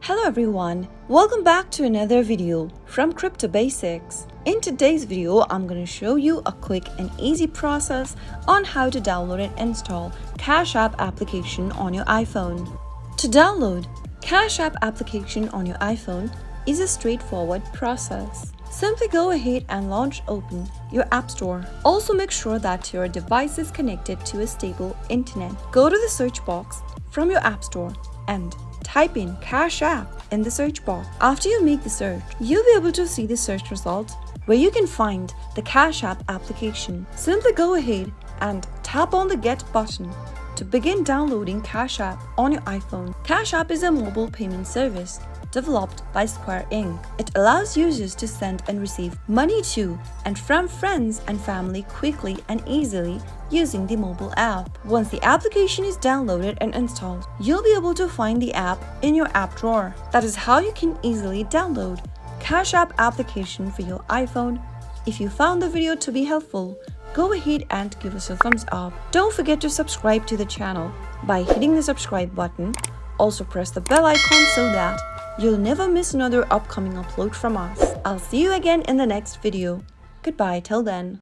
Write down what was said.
Hello everyone, welcome back to another video from Crypto Basics. In today's video, I'm going to show you a quick and easy process on how to download and install Cash App application on your iPhone. To download Cash App application on your iPhone is a straightforward process. Simply go ahead and open your App Store. Also make sure that your device is connected to a stable internet. Go to the search box from your App Store and type in Cash App in the search box. After you make the search, you'll be able to see the search results where you can find the Cash App application. Simply go ahead and tap on the Get button to begin downloading Cash App on your iPhone. Cash App is a mobile payment service developed by Square Inc. It allows users to send and receive money to and from friends and family quickly and easily using the mobile app. Once the application is downloaded and installed, you'll be able to find the app in your app drawer. That is how you can easily download Cash App application for your iPhone. If you found the video to be helpful, go ahead and give us a thumbs up. Don't forget to subscribe to the channel by hitting the subscribe button. Also press the bell icon so that you'll never miss another upcoming upload from us. I'll see you again in the next video. Goodbye till then.